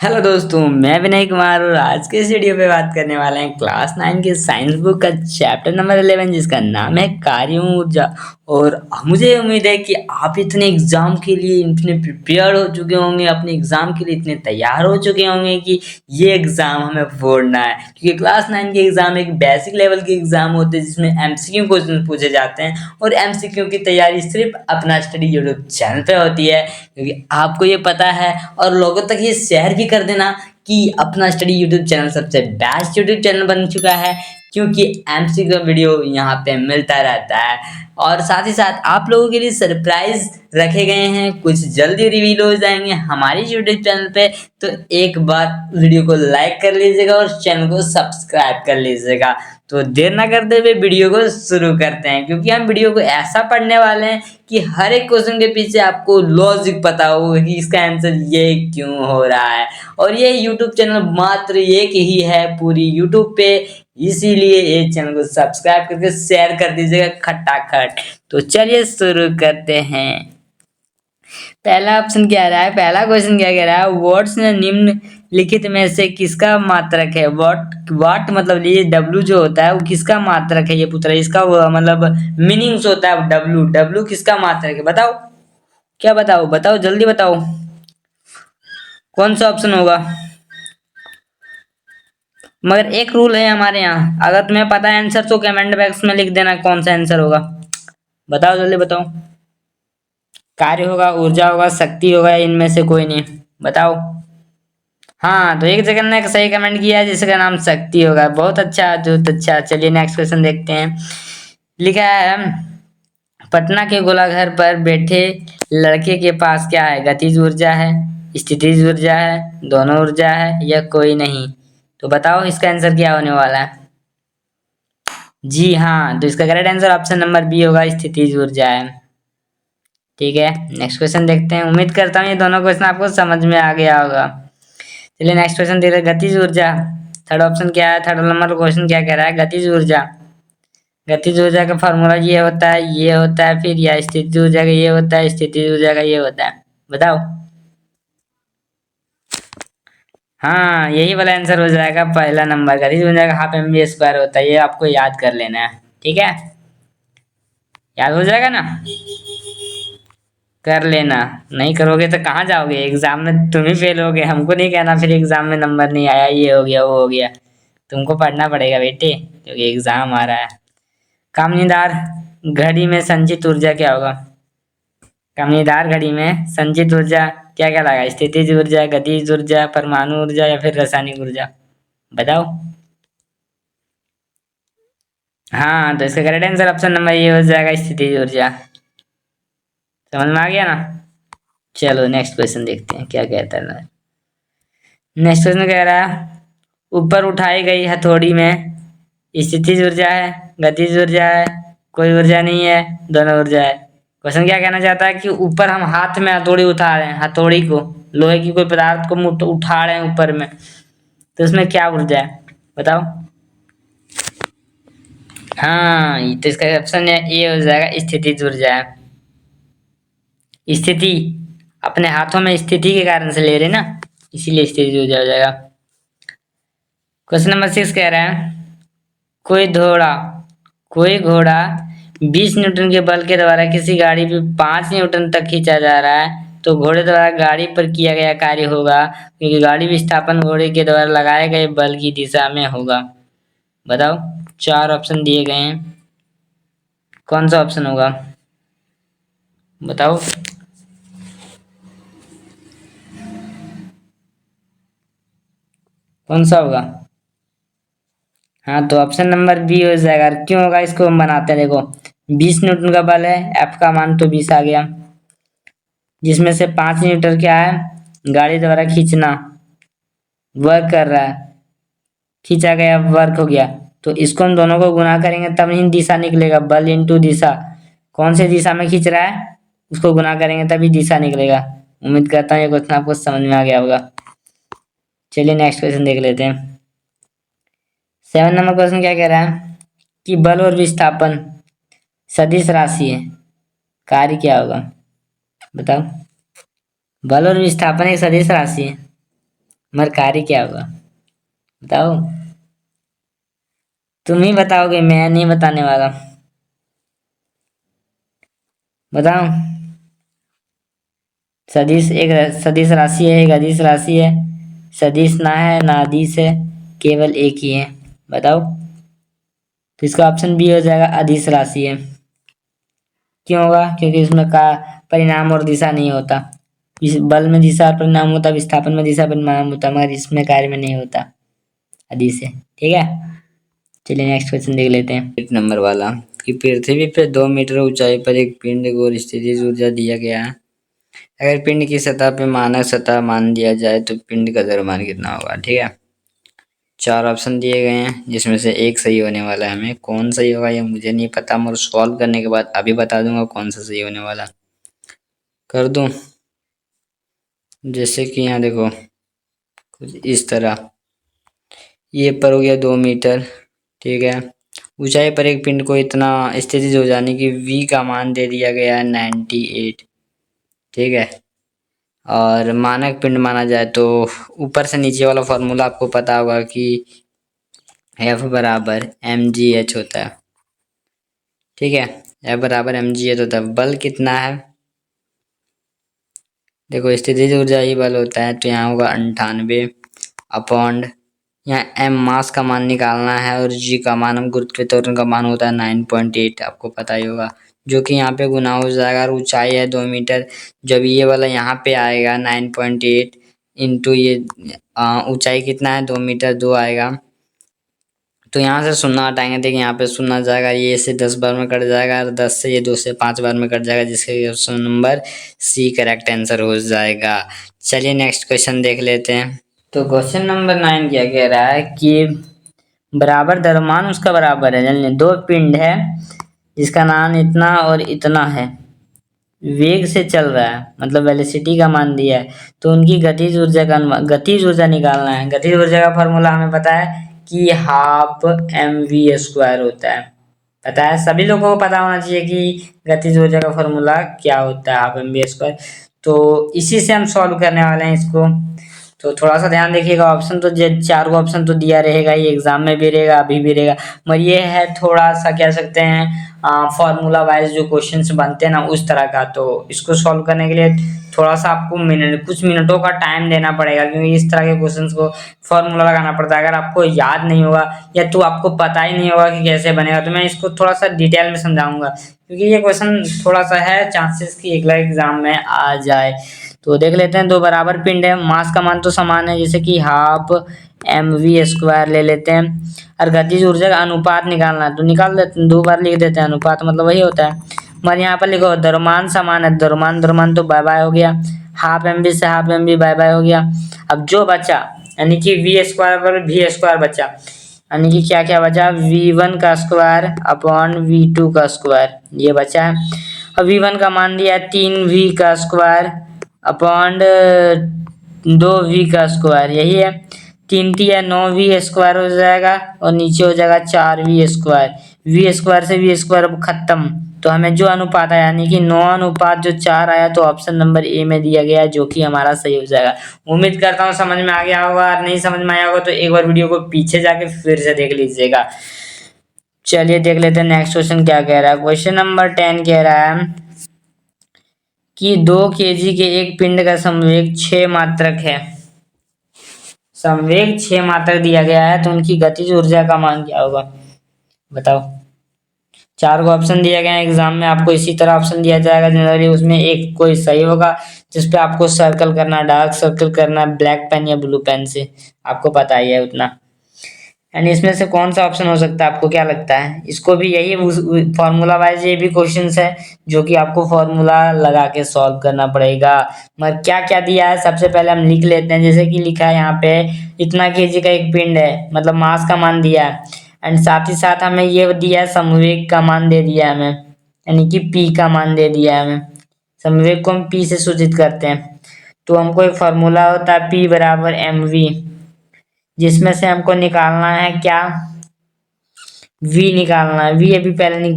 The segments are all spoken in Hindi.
हेलो दोस्तों, मैं विनय कुमार और आज के इस वीडियो पे बात करने वाले हैं क्लास 9 के साइंस बुक का चैप्टर नंबर 11 जिसका नाम है कार्यों ऊर्जा। और मुझे उम्मीद है कि आप इतने एग्जाम के लिए इतने प्रिपेयर हो चुके होंगे, अपने एग्जाम के लिए इतने तैयार हो चुके होंगे कि ये एग्जाम हमें फोड़ना है। क्योंकि क्लास 9 के एग्जाम एक बेसिक लेवल के एग्जाम होते हैं जिसमें एमसीक्यू क्वेश्चन पूछे जाते हैं और एमसीक्यू की तैयारी सिर्फ अपना स्टडी यूट्यूब चैनल पे होती है, क्योंकि आपको ये पता है। और लोगों तक ये शेयर भी कर देना कि अपना स्टडी यूट्यूब चैनल सबसे बेस्ट यूट्यूब चैनल बन चुका है, क्योंकि एमसीक्यू का वीडियो यहाँ पे मिलता रहता है। और साथ ही साथ आप लोगों के लिए सरप्राइज रखे गए हैं, कुछ जल्दी रिवील हो जाएंगे हमारे यूट्यूब चैनल पे। तो एक बार वीडियो को लाइक कर लीजिएगा और चैनल को सब्सक्राइब कर लीजिएगा। तो देर ना करते हुए वीडियो को शुरू करते हैं, क्योंकि हम वीडियो को ऐसा पढ़ने वाले हैं कि हर एक क्वेश्चन के पीछे आपको लॉजिक पता होगा कि इसका आंसर ये क्यों हो रहा है। और ये यूट्यूब चैनल मात्र एक ही है पूरी यूट्यूब पे, इसीलिए ये चैनल को सब्सक्राइब करके शेयर कर दीजिएगा खटाखट। तो चलिए शुरू करते हैं। पहला ऑप्शन क्या रहा है, पहला क्वेश्चन क्या कह रहा है, वर्ड्स में निम्नलिखित में से किसका मात्रक है। वाट मतलब ये डब्ल्यू जो होता है वो किसका मात्रक है, ये पूछ रहा है। इसका मतलब मीनिंग्स होता है डब्ल्यू। डब्ल्यू किसका मात्रक है, बताओ क्या, बताओ बताओ जल्दी बताओ कौन सा ऑप्शन होगा। मगर एक रूल है हमारे यहाँ, अगर तुम्हें पता है आंसर तो कमेंट बॉक्स में लिख देना कौन सा आंसर होगा। बताओ जल्दी बताओ। कार्य होगा, ऊर्जा होगा, शक्ति होगा, या इनमें से कोई नहीं, बताओ। हाँ, तो एक जगह ने सही कमेंट किया है जिसका नाम शक्ति होगा। बहुत अच्छा, बहुत अच्छा। चलिए नेक्स्ट क्वेश्चन देखते हैं। लिखा है पटना के गोलाघर पर बैठे लड़के के पास क्या है। गतिज ऊर्जा है, स्थितिज ऊर्जा है, दोनों ऊर्जा है, या कोई नहीं। तो बताओ इसका आंसर क्या होने वाला है। जी हाँ, तो इसका correct answer option number B होगा, स्थितिज ऊर्जा है। ठीक है, नेक्स्ट क्वेश्चन देखते हैं। उम्मीद करता हूँ ये दोनों क्वेश्चन आपको समझ में आ गया होगा। चलिए नेक्स्ट क्वेश्चन देखते हैं। गतिज ऊर्जा, थर्ड ऑप्शन क्या है, थर्ड नंबर क्वेश्चन क्या कह रहा है। गतिज ऊर्जा, गतिज ऊर्जा का फॉर्मूला ये होता है, ये होता है, फिर या स्थितिज ऊर्जा का ये होता है, स्थितिज ऊर्जा का ये होता है। बताओ। हाँ, यही वाला आंसर हो जाएगा पहला नंबर। गतिज ऊर्जा का हाफ एम वी स्क्वायर होता है, ये आपको याद कर लेना है। ठीक है, याद हो जाएगा ना, कर लेना। नहीं करोगे तो कहाँ जाओगे, एग्जाम में तुम ही फेल होगे, हमको नहीं कहना फिर एग्जाम में नंबर नहीं आया, ये हो गया वो हो गया। तुमको पढ़ना पड़ेगा बेटे, क्योंकि एग्जाम आ रहा है। कमनीदार घड़ी में संचित ऊर्जा क्या होगा। कमनीदार घड़ी में संचित ऊर्जा क्या क्या लगा, स्थितिज ऊर्जा, गतिज ऊर्जा, परमाणु ऊर्जा, या फिर रासायनिक ऊर्जा। बताओ। हाँ, तो इसका करेक्ट आंसर ऑप्शन नंबर ये हो जाएगा, स्थितिज ऊर्जा। समझ में आ गया ना। चलो नेक्स्ट क्वेश्चन देखते हैं क्या कहता है। नेक्स्ट क्वेश्चन कह रहा है ऊपर उठाई गई हथौड़ी में स्थितिज ऊर्जा है, गतिज ऊर्जा है, कोई ऊर्जा नहीं है, दोनों ऊर्जा है। क्वेश्चन क्या कहना चाहता है कि ऊपर हम हाथ में हथौड़ी उठा रहे हैं, हथौड़ी को, लोहे की कोई पदार्थ को उठा रहे हैं ऊपर में, तो उसमें क्या ऊर्जा है, बताओ। हाँ, ये तो इसका ऑप्शन है ए हो जाएगा, स्थितिज ऊर्जा है। स्थिति, अपने हाथों में स्थिति के कारण से ले रहे ना, इसीलिए स्थितिज ऊर्जा हो जाएगा। क्वेश्चन नंबर 6 कह रहा है कोई घोड़ा कोई घोड़ा 20 न्यूटन के बल के द्वारा किसी गाड़ी पे 5 न्यूटन तक खींचा जा रहा है, तो घोड़े द्वारा गाड़ी पर किया गया कार्य होगा, क्योंकि गाड़ी विस्थापन घोड़े के द्वारा लगाए गए बल की दिशा में होगा। बताओ, 4 ऑप्शन दिए गए हैं, कौन सा ऑप्शन होगा, बताओ। कौन सा होगा। हाँ, तो ऑप्शन नंबर बी हो जाएगा। क्यों होगा, इसको हम बनाते हैं। देखो, 20 न्यूटन का बल है, एफ का मान तो 20 आ गया, जिसमें से 5 न्यूटन क्या है, गाड़ी द्वारा खींचना, वर्क कर रहा है, खींचा गया वर्क हो गया। तो इसको हम दोनों को गुना करेंगे तब ही दिशा निकलेगा, बल इंटू दिशा। कौन से दिशा में खींच रहा है उसको गुना करेंगे तभी दिशा निकलेगा। उम्मीद करता हूँ ये क्वेश्चन आपको समझ में आ गया होगा। चलिए नेक्स्ट क्वेश्चन देख लेते हैं। 7 नंबर क्वेश्चन क्या कह रहा है कि बल और विस्थापन सदिश राशि है, कार्य क्या होगा, बताओ। बल और विस्थापन एक सदिश राशि है, मगर कार्य क्या हुआ बताओ। तुम ही बताओगे, मैं नहीं बताने वाला। बताओ। सदिश एक सदिश राशि है, एक अदिश राशि है। सदिश ना है ना अदिश है, केवल एक ही है। बताओ। तो इसका ऑप्शन बी हो जाएगा, अदिश राशि है। क्यों होगा? क्योंकि इसमें का परिणाम और दिशा नहीं होता। इस बल में दिशा और परिणाम होता, विस्थापन में दिशा परिणाम होता, मगर इसमें कार्य में नहीं होता। अदिश है। ठीक है। चलिए नेक्स्ट क्वेश्चन देख लेते हैं, 8 नंबर वाला। कि पृथ्वी पर 2 मीटर ऊंचाई पर एक पिंड को स्थितिज ऊर्जा दिया गया है। अगर पिंड की सतह पे मानक सतह मान दिया जाए तो पिंड का द्रव्यमान कितना होगा? ठीक है। 4 ऑप्शन दिए गए हैं, जिसमें से एक सही होने वाला है। हमें कौन सही होगा ये मुझे नहीं पता, मगर सॉल्व करने के बाद अभी बता दूंगा कौन सा सही होने वाला। कर दूं? जैसे कि यहाँ देखो, कुछ इस तरह। ये पर हो गया 2 मीटर। ठीक है। ऊंचाई पर एक पिंड को इतना स्थितिज हो जाने की v का मान दे दिया गया है 98। ठीक है। और मानक पिंड माना जाए तो ऊपर से नीचे वाला फॉर्मूला आपको पता होगा कि F बराबर mgh होता है। ठीक है। F बराबर mgh होता है। बल कितना है? देखो, स्थितिज ऊर्जा ही बल होता है, तो यहाँ होगा 98 अपॉन, यहाँ m मास का मान निकालना है और g का मान, हम गुरुत्वीय त्वरण का मान होता है 9.8, आपको पता ही होगा, जो कि यहाँ पे गुना हो जाएगा। और ऊंचाई है 2 मीटर, जब ये वाला यहाँ पे आएगा 9.8 इंटू ये ऊंचाई कितना है 2 मीटर 2 आएगा। तो यहाँ से शून्य हटाएंगे, देखिए यहाँ पे शून्य जाएगा, ये से 10 बार में कट जाएगा, और 10 से ये 2 से 5 बार में कट जाएगा, जिसके option number C correct answer हो जाएगा। चलिए नेक्स्ट क्वेश्चन देख लेते हैं। तो क्वेश्चन नंबर 9 क्या कह रहा है कि बराबर द्रव्यमान उसका बराबर है, जान 2 पिंड है जिसका मान इतना और इतना है, वेग से चल रहा है, मतलब वेलोसिटी का मान दिया है, तो उनकी गतिज ऊर्जा का गतिज ऊर्जा निकालना है। गतिज ऊर्जा का फॉर्मूला हमें पता है कि हाफ mv² होता है। पता है, सभी लोगों को पता होना चाहिए कि गतिज ऊर्जा का फॉर्मूला क्या होता है, हाफ mv²। तो इसी से हम सॉल्व करने वाले हैं इसको। तो थोड़ा सा ध्यान देखिएगा, ऑप्शन तो 4 ऑप्शन तो दिया रहेगा ही, एग्जाम में भी रहेगा, अभी भी रहेगा, मगर ये है थोड़ा सा कह सकते हैं फॉर्मूला वाइज जो क्वेश्चंस बनते हैं ना, उस तरह का। तो इसको सॉल्व करने के लिए थोड़ा सा आपको कुछ मिनटों का टाइम देना पड़ेगा, क्योंकि इस तरह के क्वेश्चंस को फॉर्मूला लगाना पड़ता है। अगर आपको याद नहीं होगा या तो आपको पता ही नहीं होगा कि कैसे बनेगा, तो मैं इसको थोड़ा सा डिटेल में समझाऊंगा, क्योंकि ये क्वेश्चन थोड़ा सा है चांसेस कि अगला एग्जाम में आ जाए। तो देख लेते हैं, 2 बराबर पिंड है, मास का मान तो समान है, जैसे कि हाफ mv² ले लेते हैं, और गतिज ऊर्जा का अनुपात निकालना है, तो निकाल देते हैं, 2 बार लिख देते हैं, अनुपात मतलब वही होता है। मगर यहाँ पर लिखो द्रव्यमान समान है, द्रव्यमान द्रव्यमान तो बाय बाय हो गया, हाफ mv से हाफ mv बाय बाय हो गया। अब जो बचा, यानी कि v² पर v² बचा, यानी कि क्या क्या बचा, v1 का स्क्वायर अपॉन v2 का स्क्वायर, ये बचा है। और v1 का मान दिया 3v का स्क्वायर अपॉन 2v का स्क्वायर, यही है। 3 या 9v² हो जाएगा, और नीचे हो जाएगा 4v²। v² से v² खत्म, तो हमें जो अनुपात आया, यानी कि 9 अनुपात जो 4 आया, तो ऑप्शन नंबर ए में दिया गया है, जो कि हमारा सही हो जाएगा। उम्मीद करता हूँ समझ में आ गया होगा, और नहीं समझ में आया होगा तो एक बार वीडियो को पीछे जाके फिर से देख लीजिएगा। चलिए देख लेते हैं नेक्स्ट क्वेश्चन क्या कह रहा है। क्वेश्चन नंबर 10 कह रहा है कि 2 kg के एक पिंड का संवेग 6 मात्रक है। संवेग 6 मात्रक दिया गया है, तो उनकी गतिज ऊर्जा का मान क्या होगा बताओ। 4 को ऑप्शन दिया गया है, एग्जाम में आपको इसी तरह ऑप्शन दिया जाएगा जनरली, उसमें एक कोई सही होगा, जिसपे आपको सर्कल करना, डार्क सर्कल करना, ब्लैक पेन या ब्लू पेन से, आपको पता ही है उतना। एंड इसमें से कौन सा ऑप्शन हो सकता है, आपको क्या लगता है? इसको भी यही फॉर्मूला वाइज ये भी क्वेश्चंस है, जो कि आपको फॉर्मूला लगा के सॉल्व करना पड़ेगा। मगर क्या क्या दिया है सबसे पहले हम लिख लेते हैं। जैसे कि लिखा है यहाँ पे, इतना केजी का एक पिंड है, मतलब मास का मान दिया है, एंड साथ ही साथ हमें ये दिया है संवेग का मान दे दिया है हमें, यानी कि पी का मान दे दिया है हमें। संवेग को हम पी से सूचित करते हैं, तो हमको एक फॉर्मूला होता है पी बराबर mv, जिसमें से हमको निकालना है क्या, v निकालना है। v अभी पहले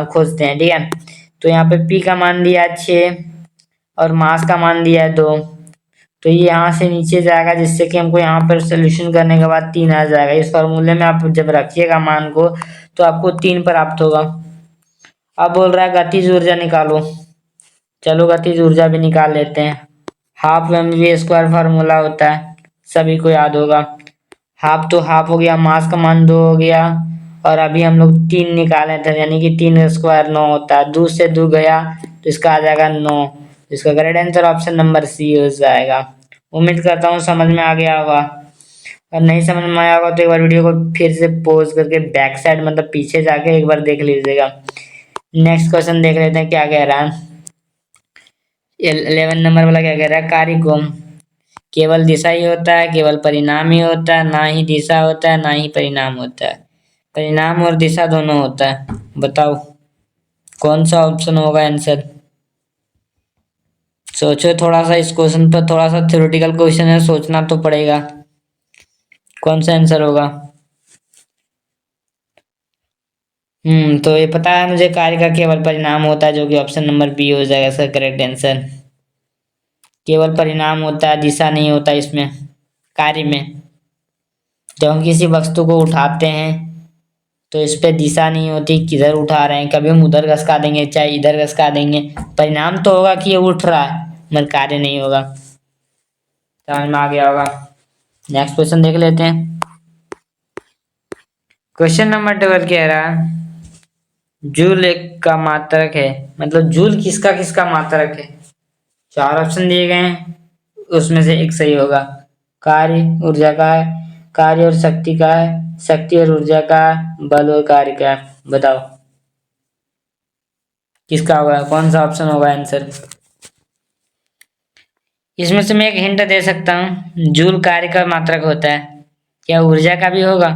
खोजते हैं, ठीक है। तो यहाँ पे p का मान दिया 6 और मास का मान दिया 2, तो ये यहाँ से नीचे जाएगा, जिससे कि हमको यहाँ पर सोल्यूशन करने के बाद 3 आ जाएगा। इस फॉर्मूले में आप जब रखिएगा मान को, तो आपको 3 प्राप्त होगा। अब बोल रहा है गतिज ऊर्जा निकालो। चलो गतिज ऊर्जा भी निकाल लेते हैं। हाफ mv स्क्वायर फार्मूला होता है, सभी को याद होगा। हाफ तो हाफ हो गया, मास का मान 2 हो गया, और अभी हम लोग 3 निकाले थे, यानी कि 3 स्क्वायर 9 होता है। 2 से 2 गया तो इसका आ जाएगा 9। इसका correct answer option number C हो जाएगा। उम्मीद करता हूँ समझ में आ गया होगा। और नहीं समझ में आया होगा तो एक बार वीडियो को फिर से पॉज करके बैक साइड मतलब पीछे जाके एक बार देख लीजिएगा। नेक्स्ट क्वेश्चन देख लेते हैं क्या कह रहा है। 11 नंबर वाला क्या कह रहा है, कार्य को केवल दिशा ही होता है, केवल परिणाम ही होता है, ना ही दिशा होता है ना ही परिणाम होता है। परिणाम और दिशा दोनों होता है। बताओ कौन सा ऑप्शन होगा आंसर। सोचो थोड़ा सा, इस क्वेश्चन पर थोड़ा सा थ्योरेटिकल क्वेश्चन है, सोचना तो पड़ेगा कौन सा आंसर होगा। तो ये पता है मुझे, कार्य का केवल परिणाम होता है, जो कि ऑप्शन नंबर बी हो जाएगा इसका करेक्ट आंसर। केवल परिणाम होता है, दिशा नहीं होता इसमें कार्य में। जब हम किसी वस्तु को उठाते हैं तो इस पे दिशा नहीं होती किधर उठा रहे हैं, कभी हम उधर घसका देंगे चाहे इधर घसका देंगे, परिणाम तो होगा कि ये उठ रहा है, मगर कार्य नहीं होगा। समझ में आ गया होगा। नेक्स्ट क्वेश्चन देख लेते हैं। क्वेश्चन नंबर 12 कह रहा है जूल एक का मात्रक है, मतलब जूल किसका किसका मात्रक है। 4 ऑप्शन दिए गए हैं, उसमें से एक सही होगा। कार्य ऊर्जा का है, कार्य और शक्ति का है, शक्ति और ऊर्जा का है, बल और कार्य का है। बताओ किसका होगा, कौन सा ऑप्शन होगा आंसर। इसमें से मैं एक हिंट दे सकता हूँ, जूल कार्य का मात्रक होता है, क्या ऊर्जा का भी होगा।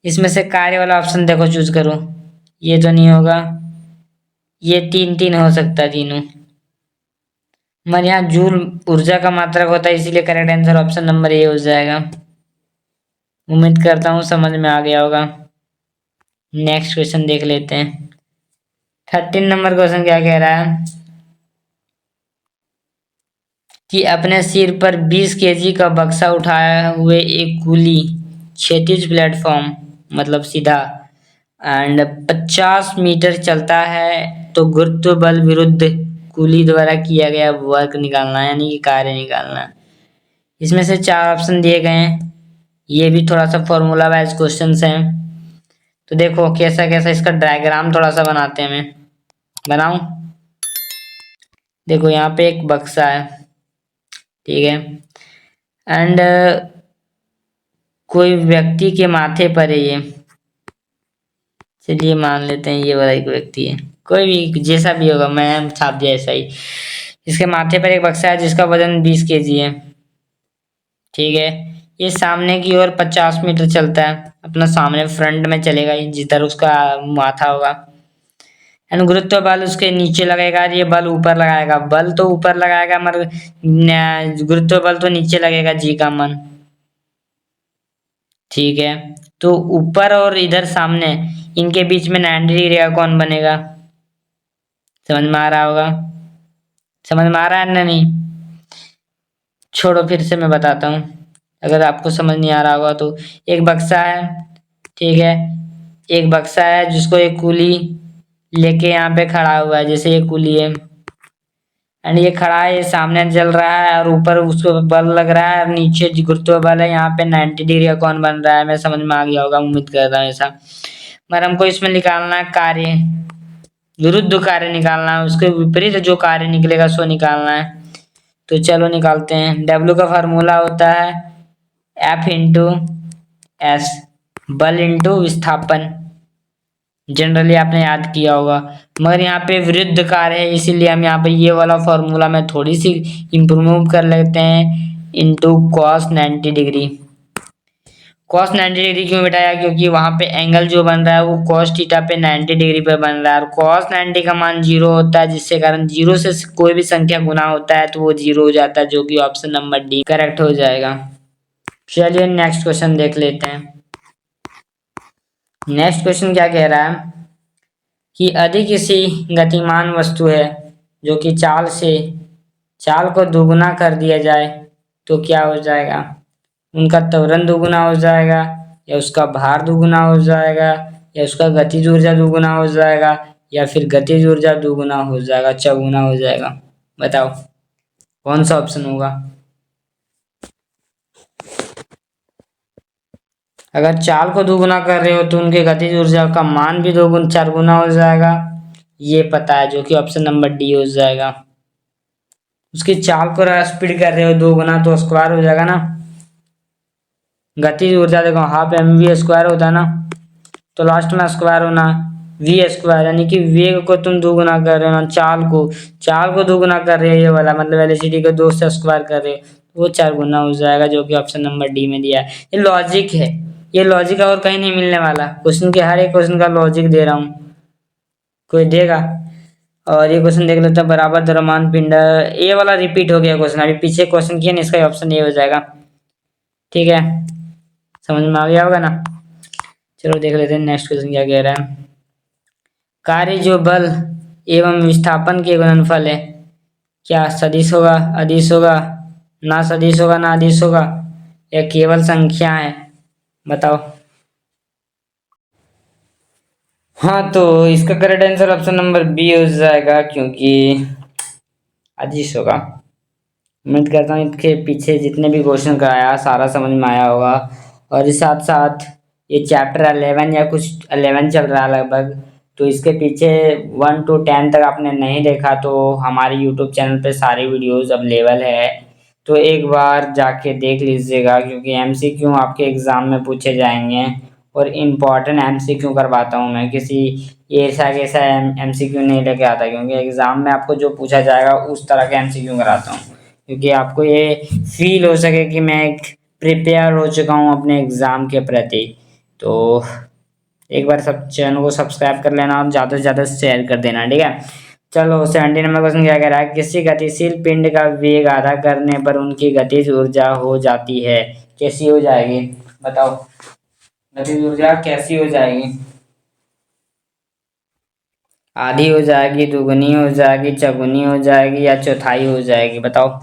इसमें से कार्य वाला ऑप्शन देखो चूज करो, ये तो नहीं होगा, ये 3 हो सकता है तीनों, मगर यहाँ जूल ऊर्जा का मात्रक होता है, इसीलिए correct answer option number A हो जाएगा। उम्मीद करता हूँ समझ में आ गया होगा। नेक्स्ट क्वेश्चन देख लेते हैं। 13 नंबर क्वेश्चन क्या कह रहा है कि अपने सिर पर 20 केजी का बक्सा उठाए हुए एक कूली क्षैतिज प्लेटफॉर्म मतलब सीधा एंड 50 मीटर चलता है तो गुरुत्व बल विरुद्ध कूली द्वारा किया गया वर्क निकालना है, यानी कि कार्य निकालना है। इसमें से 4 ऑप्शन दिए गए हैं, ये भी थोड़ा सा फॉर्मूला वाइज क्वेश्चन हैं। तो देखो कैसा कैसा इसका डायग्राम थोड़ा सा बनाते हैं, मैं बनाऊं। देखो यहाँ पे एक बक्सा है, ठीक है, एंड कोई व्यक्ति के माथे पर है ये, चलिए मान लेते हैं ये वाला एक व्यक्ति है, कोई भी जैसा भी होगा, मैं छाप दिया ऐसा ही। इसके माथे पर एक बक्सा है जिसका वजन 20 केजी है, ठीक है। ये सामने की ओर 50 मीटर चलता है, अपना सामने फ्रंट में चलेगा जिधर उसका माथा होगा। एंड गुरुत्व बल उसके नीचे लगेगा, ये बल ऊपर लगाएगा, बल तो ऊपर लगाएगा मगर गुरुत्व बल तो नीचे लगेगा, जी का मन, ठीक है। तो ऊपर और इधर सामने इनके बीच में 90 डिग्री का कौन बनेगा, समझ में आ रहा होगा। समझ में आ रहा है ना नहीं, छोड़ो फिर से मैं बताता हूँ, अगर आपको समझ नहीं आ रहा होगा तो। एक बक्सा है, ठीक है, एक बक्सा है जिसको एक कूली लेके यहाँ पे खड़ा हुआ है, जैसे ये कूली है एंड ये खड़ा है, ये सामने चल रहा है और ऊपर उसको बल लग रहा है और नीचे गुरुत्व बल है, यहाँ पे 90 डिग्री का कौन बन रहा है। मैं समझ में आ गया होगा, उम्मीद कर रहा हूँ ऐसा। मगर हमको इसमें निकालना है कार्य, विरुद्ध कार्य निकालना है, उसके विपरीत जो कार्य निकलेगा सो निकालना है। तो चलो निकालते हैं। W का फार्मूला होता है F इंटू एस, बल इंटू विस्थापन, जनरली आपने याद किया होगा। मगर यहाँ पे विरुद्ध कार्य है, इसीलिए हम यहाँ पे ये वाला फॉर्मूला में थोड़ी सी इम्प्रूव कर लेते हैं, into cos 90 degree. Cos 90 degree क्यों बिठाया, क्योंकि वहां पे एंगल जो बन रहा है वो कॉस थीटा पे 90 डिग्री पे बन रहा है, और कॉस 90 का मान 0 होता है, जिससे कारण 0 से कोई भी संख्या गुना होता है तो वो 0 हो जाता है, जो कि ऑप्शन नंबर डी करेक्ट हो जाएगा। चलिए नेक्स्ट क्वेश्चन देख लेते हैं। नेक्स्ट क्वेश्चन क्या कह रहा है कि यदि किसी गतिमान वस्तु है जो कि चाल से चाल को दुगुना कर दिया जाए तो क्या हो जाएगा? उनका त्वरण दुगुना हो जाएगा, या उसका भार दुगुना हो जाएगा, या उसका गतिज ऊर्जा दुगुना हो जाएगा, या फिर गतिज ऊर्जा दुगुना हो जाएगा, चौगुना हो जाएगा। बताओ कौन सा ऑप्शन होगा? अगर चाल को दुगुना कर रहे हो तो उनके गतिज ऊर्जा का मान भी दोगुना चार गुना हो जाएगा, ये पता है, जो कि ऑप्शन नंबर डी हो जाएगा। उसकी चाल को स्पीड कर रहे हो दो गुना तो स्क्वायर हो जाएगा ना। गतिज ऊर्जा देखो हाफ एम वी स्क्वायर होता है ना, तो लास्ट में स्क्वायर होना वी स्क्वायर, यानी कि वेग को तुम दोगुना कर रहे हो ना, चाल को दोगुना कर रहे हो, ये वाला मतलब वेलोसिटी को दो से स्क्वायर कर रहे हो, वो चार गुना हो जाएगा, जो कि ऑप्शन नंबर डी में दिया है। ये लॉजिक है, ये लॉजिक और कहीं नहीं मिलने वाला। क्वेश्चन के हर एक क्वेश्चन का लॉजिक दे रहा हूँ, कोई देगा। और ये क्वेश्चन देख लेते हैं, बराबर द्रव्यमान पिंड, ये वाला रिपीट हो गया क्वेश्चन, अभी पीछे क्वेश्चन किया ना, इसका ऑप्शन ये हो जाएगा। ठीक है, समझ में आ गया होगा ना। चलो देख लेते हैं नेक्स्ट क्वेश्चन क्या कह रहा है। कार्य जो बल एवं विस्थापन के गुणनफल है, क्या सदिश होगा, अदिश होगा, ना सदिश होगा ना अदिश होगा, या केवल संख्या है? बताओ। हाँ, तो इसका correct answer option number B हो जाएगा, क्योंकि अदिश होगा। उम्मीद करता हूँ इसके पीछे जितने भी क्वेश्चन कराया सारा समझ में आया होगा। और इस साथ साथ ये चैप्टर 11 या कुछ 11 चल रहा है लगभग, तो इसके पीछे 1 to 10 तक आपने नहीं देखा तो हमारे यूट्यूब चैनल पे सारी वीडियोस अवेलेबल है, तो एक बार जाके देख लीजिएगा, क्योंकि एमसीक्यू आपके एग्जाम में पूछे जाएंगे। और इम्पॉर्टेंट एमसीक्यू करवाता हूँ मैं, किसी ऐसा कैसा एमसीक्यू नहीं लेके आता, क्योंकि एग्जाम में आपको जो पूछा जाएगा उस तरह के एमसीक्यू कराता हूँ, क्योंकि आपको ये फील हो सके कि मैं प्रिपेयर हो चुका हूँ अपने एग्जाम के प्रति। तो एक बार सब चैनल को सब्सक्राइब कर लेना और ज़्यादा से ज़्यादा शेयर कर देना, ठीक है। चलो 70 नंबर क्वेश्चन क्या कह रहा है, किसी गतिशील पिंड का वेग आधा करने पर उनकी गतिज ऊर्जा हो जाती है, कैसी हो जाएगी? बताओ, गतिज ऊर्जा कैसी हो जाएगी? आधी हो जाएगी, दुगुनी हो जाएगी, चौगुनी हो जाएगी, या चौथाई हो जाएगी? बताओ।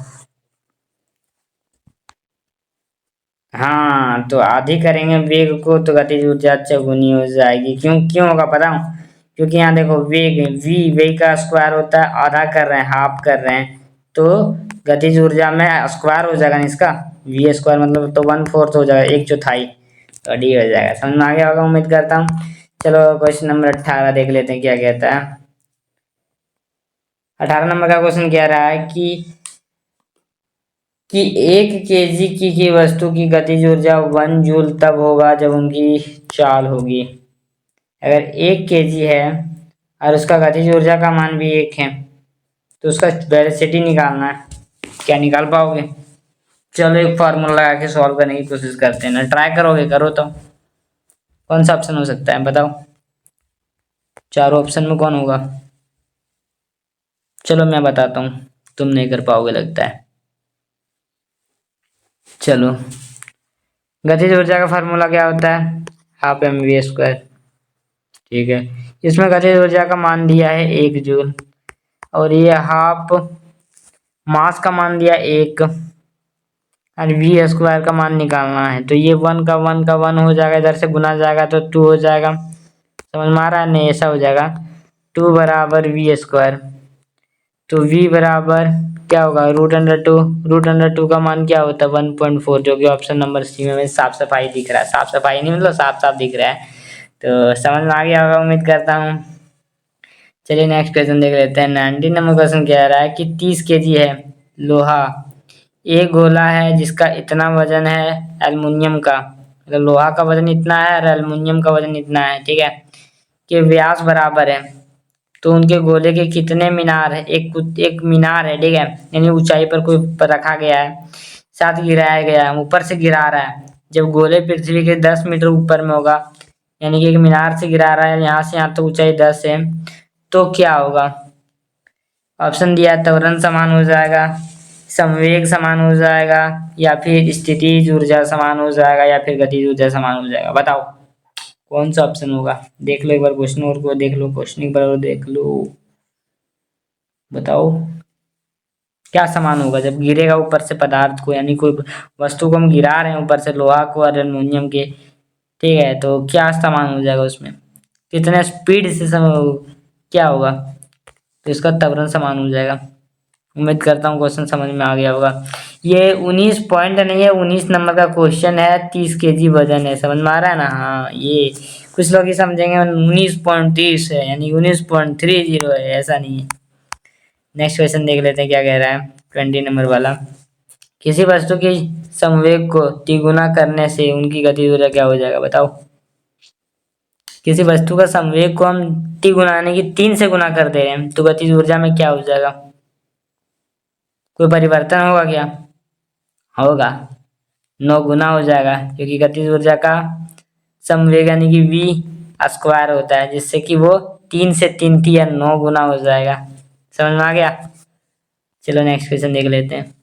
हाँ, तो आधी करेंगे वेग को तो गतिज ऊर्जा चौगुनी हो जाएगी। क्यों क्यों होगा पता हूँ? क्योंकि यहाँ देखो वेग वी का स्क्वायर होता है, आधा कर रहे हैं, हाफ कर रहे हैं, तो गतिज ऊर्जा में स्क्वायर हो जाएगा ना इसका, वी स्क्वायर मतलब तो 1/4 हो जाएगा, एक चौथाई, तो डी हो जाएगा। समझ में आ गया होगा उम्मीद करता हूँ। चलो क्वेश्चन नंबर 18 देख लेते हैं क्या कहता है। 18 नंबर का क्वेश्चन कह रहा है कि 1 kg की वस्तु की गतिज ऊर्जा 1 जूल तब होगा जब उनकी चाल होगी। अगर 1 kg है और उसका गतिज ऊर्जा का मान भी 1 है, तो उसका वेलोसिटी निकालना है, क्या निकाल पाओगे? चलो एक फार्मूला लगा के सॉल्व करने की कोशिश करते हैं ना, ट्राई करोगे? करो तो। कौन सा ऑप्शन हो सकता है बताओ, चारों ऑप्शन में कौन होगा? चलो मैं बताता हूँ, तुम नहीं कर पाओगे लगता है। चलो, गतिज ऊर्जा का फार्मूला क्या होता है? Half M V square. ठीक है, इसमें गतिज ऊर्जा का मान दिया है 1 जूल, और ये हाफ मास का मान दिया 1, और वी स्क्वायर का मान निकालना है, तो ये 1 का 1 हो जाएगा, इधर से गुना जाएगा तो 2 हो जाएगा। समझ में आ रहा है? नहीं, ऐसा हो जाएगा 2 बराबर वी स्क्वायर, तो v बराबर क्या होगा, √2। √2 का मान क्या होता है? 1.4, जो कि ऑप्शन नंबर सी में साफ सफाई दिख रहा है, साफ सफाई नहीं मतलब साफ साफ दिख रहा है। तो समझ में आ गया होगा उम्मीद करता हूँ। चलिए नेक्स्ट क्वेश्चन देख लेते हैं। 19 नंबर क्वेश्चन कह रहा है कि 30 kg है लोहा, एक गोला है जिसका इतना वजन है एल्युमिनियम का, मतलब लोहा का वजन इतना है और एल्युमिनियम का वजन इतना है, ठीक है, कि व्यास बराबर है, तो उनके गोले के कितने मीनार है? एक मीनार है, ठीक है, यानी ऊंचाई पर कोई पर रखा गया है, साथ गिराया गया है, ऊपर से गिरा रहा है, जब गोले पृथ्वी के 10 मीटर ऊपर में होगा, यानी कि एक मीनार से गिरा रहा है, यहाँ से यहाँ तो ऊंचाई 10 है, तो क्या होगा? ऑप्शन दिया है, त्वरण समान हो जाएगा, संवेग समान हो जाएगा, या फिर स्थितिज ऊर्जा समान हो जाएगा, या फिर गतिज ऊर्जा समान हो जाएगा। बताओ कौन सा ऑप्शन होगा? देख लो एक बार क्वेश्चन और को देख लो, क्वेश्चन एक बार और देख लो, बताओ। क्या समान होगा जब गिरेगा ऊपर से पदार्थ को, यानी कोई वस्तु को हम गिरा रहे हैं ऊपर से, लोहा को और एल्युमिनियम के, ठीक है, तो क्या समान हो जाएगा उसमें, कितने स्पीड से क्या होगा, तो इसका त्वरण समान हो जाएगा। उम्मीद करता हूँ क्वेश्चन समझ में आ गया होगा। ये 19 पॉइंट नहीं है, 19 नंबर का क्वेश्चन है, 30 केजी वजन है, समझ में आ रहा है ना। हाँ, ये कुछ लोग ही समझेंगे 19.30 है यानी 19.30 है, ऐसा नहीं है। नेक्स्ट क्वेश्चन देख लेते हैं क्या कह रहा है, 20 नंबर वाला। किसी वस्तु की संवेग को तिगुना करने से उनकी गतिज ऊर्जा क्या हो जाएगा, बताओ। किसी वस्तु का संवेग को हम तिगुना यानी कि 3 से गुना कर दे रहे हैं, तो गतिज ऊर्जा में क्या हो जाएगा, कोई परिवर्तन होगा क्या, होगा, 9 गुना हो जाएगा, क्योंकि गतिज ऊर्जा का संवेग यानी कि v स्क्वायर होता है, जिससे कि वो 3 से 3 या 9 गुना हो जाएगा। समझ में आ गया। चलो नेक्स्ट क्वेश्चन देख लेते हैं।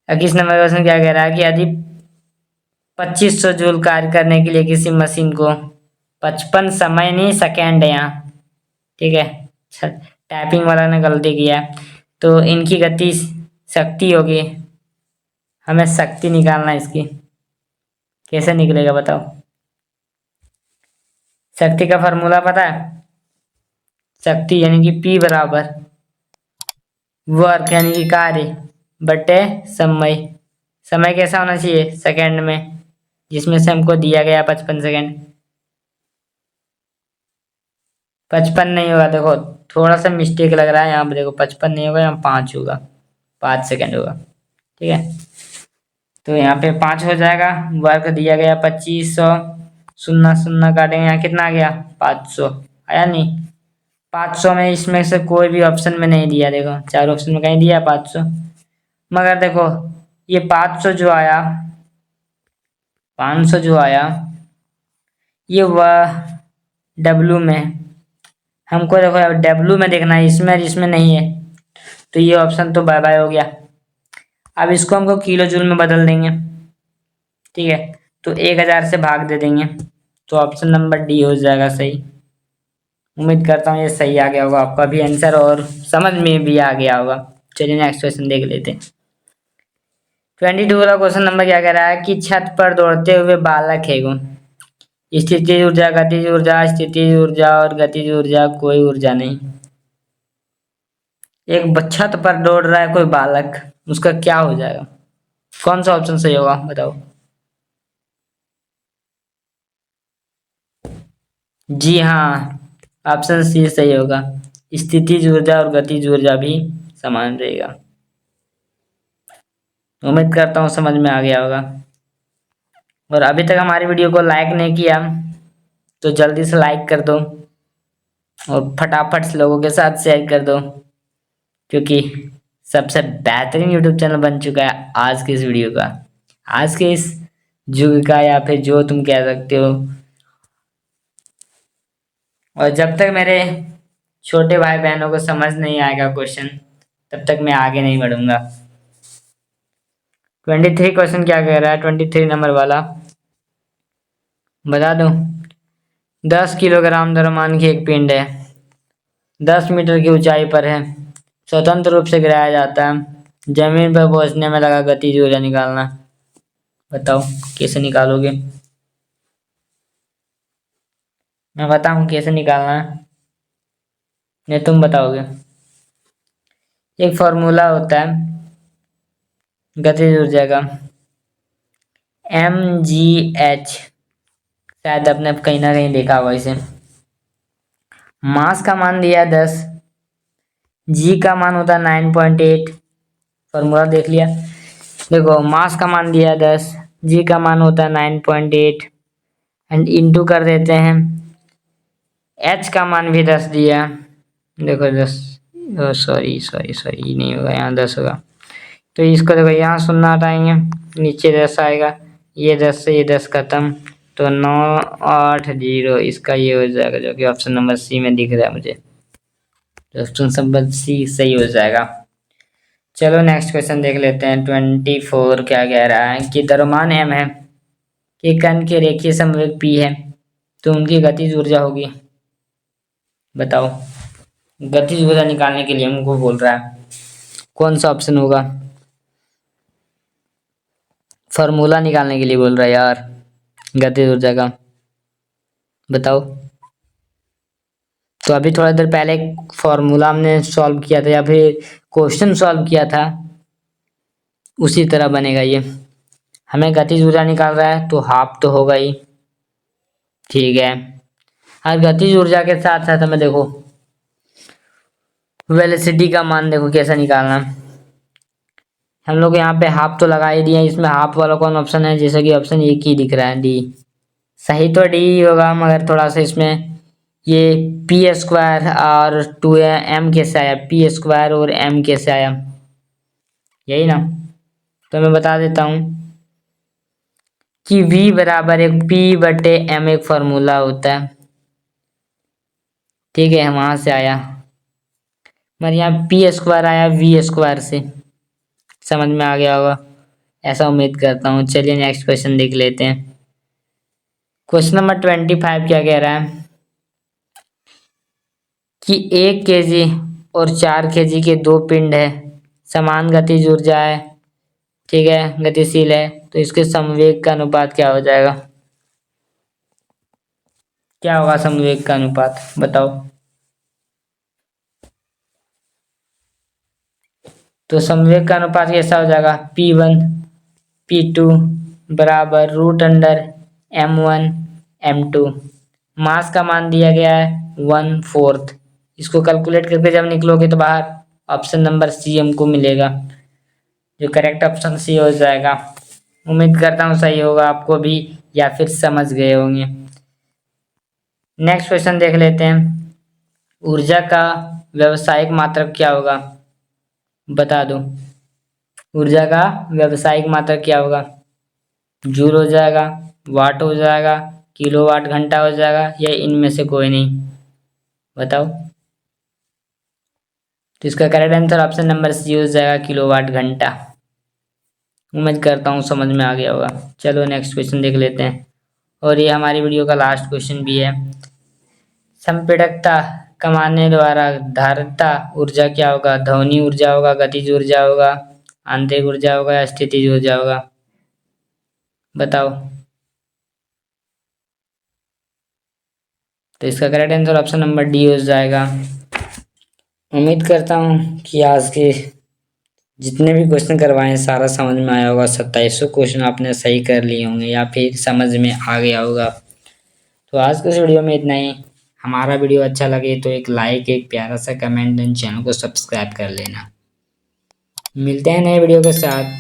21 नंबर क्वेश्चन क्या कह रहा है कि यदि 2500 जूल कार्य करने के लिए किसी मशीन को 55 समय नहीं सेकेंड है यहाँ, ठीक है, टाइपिंग वाला ने गलती किया है, तो इनकी गति शक्ति होगी, हमें शक्ति निकालना है इसकी, कैसे निकलेगा बताओ। शक्ति का फॉर्मूला पता है, शक्ति यानी कि P बराबर वर्क यानी कि कार्य बटे समय। समय कैसा होना चाहिए, सेकंड में, जिसमें से हमको दिया गया 55 सेकंड। 55 नहीं होगा, देखो थोड़ा सा मिस्टेक लग रहा है यहाँ पे, देखो 55 नहीं होगा, यहाँ 5 होगा, 5 सेकंड होगा, ठीक है। तो यहाँ पे 5 हो जाएगा, वर्क दिया गया 2500, शून्य शून्य काटेंगे, यहाँ कितना आ गया 500, आया नहीं। 500 में इसमें से कोई भी ऑप्शन में नहीं दिया, देखो 4 ऑप्शन में कहीं दिया 500, मगर देखो ये 500 जो आया, 500 जो आया, ये वह डब्लू में, हमको देखो डब्लू में देखना है, इसमें नहीं है, तो ये ऑप्शन तो बाय बाय हो गया। अब इसको हमको किलो जूल में बदल देंगे, ठीक है, तो 1000 से भाग दे देंगे, तो ऑप्शन नंबर डी हो जाएगा सही। उम्मीद करता हूँ ये सही आ गया होगा आपका भी आंसर और समझ में भी आ गया होगा। चलिए नेक्स्ट क्वेश्चन देख लेते हैं। 22 वाला क्वेश्चन नंबर क्या कह रहा है कि छत पर दौड़ते हुए बालक है वो, स्थितिज ऊर्जा, गतिज ऊर्जा, स्थितिज ऊर्जा और गतिज ऊर्जा, कोई ऊर्जा नहीं। एक छत पर दौड़ रहा है कोई बालक, उसका क्या हो जाएगा, कौन सा ऑप्शन सही होगा बताओ। जी हाँ, ऑप्शन सी सही होगा, स्थितिज ऊर्जा और गतिज ऊर्जा भी समान रहेगा। उम्मीद करता हूँ समझ में आ गया होगा। और अभी तक हमारी वीडियो को लाइक नहीं किया तो जल्दी से लाइक कर दो और फटाफट से लोगों के साथ शेयर कर दो, क्योंकि सबसे बेहतरीन यूट्यूब चैनल बन चुका है आज के इस वीडियो का, आज के इस युग का, या फिर जो तुम कह सकते हो। और जब तक मेरे छोटे भाई बहनों को समझ नहीं आएगा क्वेश्चन, तब तक मैं आगे नहीं बढ़ूंगा। 23 क्वेश्चन क्या कह रहा है, 23 नंबर वाला बता दूं। 10 किलोग्राम द्रव्यमान की एक पिंड है, 10 मीटर की ऊंचाई पर है, स्वतंत्र रूप से गिराया जाता है, जमीन पर पहुंचने में लगा गतिज ऊर्जा निकालना, बताओ कैसे निकालोगे। मैं बताऊं कैसे निकालना है, नहीं तुम बताओगे। एक फॉर्मूला होता है गतिज ऊर्जा का, mgh, शायद आपने कहीं ना कहीं देखा होगा इसे। मास का मान दिया 10, जी का मान होता है 9.8, फॉर्मूला देख लिया। देखो मास का मान दिया 10, जी का मान होता है 9.8 एंड इंटू कर देते हैं, एच का मान भी 10 दिया, देखो 10, सॉरी सॉरी सॉरी, ये नहीं होगा, यहाँ 10 होगा, तो इसको देखो यहाँ शून्य हटाएंगे, नीचे 10 आएगा, ये 10 से ये 10 खत्म, तो 980, इसका ये हो जाएगा, जो कि ऑप्शन नंबर सी में दिख रहा है मुझे, ऑप्शन नंबर सी सही हो जाएगा। चलो नेक्स्ट क्वेश्चन देख लेते हैं। 24 क्या कह रहा है कि द्रव्यमान m है कि कण के रेखीय संवेग p है, तो उनकी गतिज ऊर्जा होगी, बताओ। गतिज ऊर्जा निकालने के लिए हमको बोल रहा है, कौन सा ऑप्शन होगा? फॉर्मूला निकालने के लिए बोल रहा है यार, गतिज ऊर्जा का, बताओ। तो अभी थोड़ा देर पहले एक फॉर्मूला हमने सॉल्व किया था या फिर क्वेश्चन सॉल्व किया था, उसी तरह बनेगा ये। हमें गतिज ऊर्जा निकाल रहा है तो हाफ तो होगा ही, ठीक है। और गतिज ऊर्जा के साथ साथ हमें देखो वेलोसिटी का मान देखो कैसा निकालना। हम लोग यहाँ पे हाफ तो लगा ही दिए, इसमें हाफ वाला कौन ऑप्शन है? जैसे कि ऑप्शन एक ही दिख रहा है, डी। सही तो डी ही होगा, मगर थोड़ा सा इसमें ये पी स्क्वायर और 2m कैसे आया, पी स्क्वायर और m कैसे आया, यही ना। तो मैं बता देता हूँ कि v बराबर एक p बटे m एक फॉर्मूला होता है, ठीक है, वहां से आया। मगर यहाँ पी स्क्वायर आया v स्क्वायर से, समझ में आ गया होगा, ऐसा उम्मीद करता हूँ। चलिए नेक्स्ट क्वेश्चन देख लेते हैं। क्वेश्चन नंबर 25 क्या कह रहा है कि 1 kg और 4 kg के दो पिंड है, समान गतिज ऊर्जा है, ठीक है, गतिशील है, तो इसके समवेग का अनुपात क्या हो जाएगा? क्या होगा समवेग का अनुपात, बताओ। तो समवेग का अनुपात कैसा हो जाएगा? P1 P2 बराबर रूट अंडर M1 M2। मास का मान दिया गया है 1/4। इसको कैलकुलेट करके जब निकलोगे तो बाहर ऑप्शन नंबर सी हमको मिलेगा, जो करेक्ट ऑप्शन सी हो जाएगा। उम्मीद करता हूँ सही होगा आपको भी, या फिर समझ गए होंगे। नेक्स्ट क्वेश्चन देख लेते हैं। ऊर्जा का व्यावसायिक मात्रक क्या होगा, बता दो। ऊर्जा का व्यावसायिक मात्रक क्या होगा? जूल हो जाएगा, वाट हो जाएगा, किलोवाट घंटा हो जाएगा, या इनमें से कोई नहीं, बताओ। तो इसका correct answer option number C हो जाएगा, किलोवाट घंटा। उम्मीद करता हूँ समझ में आ गया होगा। चलो नेक्स्ट क्वेश्चन देख लेते हैं, और ये हमारी वीडियो का लास्ट क्वेश्चन भी है। संपीड़कता कमाने द्वारा धारिता ऊर्जा क्या होगा? ध्वनि ऊर्जा होगा, गतिज ऊर्जा होगा, आंतरिक ऊर्जा होगा, या स्थितिज ऊर्जा होगा, बताओ। तो इसका correct answer option number D हो जाएगा। उम्मीद करता हूँ कि आज के जितने भी क्वेश्चन करवाए सारा समझ में आया होगा। 2700 क्वेश्चन आपने सही कर लिए होंगे या फिर समझ में आ गया होगा। तो आज के इस वीडियो में इतना ही। हमारा वीडियो अच्छा लगे तो एक लाइक, एक प्यारा सा कमेंट एंड चैनल को सब्सक्राइब कर लेना। मिलते हैं नए वीडियो के साथ,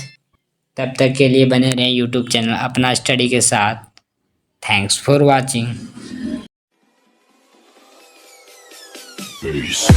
तब तक के लिए बने रहें यूट्यूब चैनल अपना स्टडी के साथ। Thanks for watching. Peace.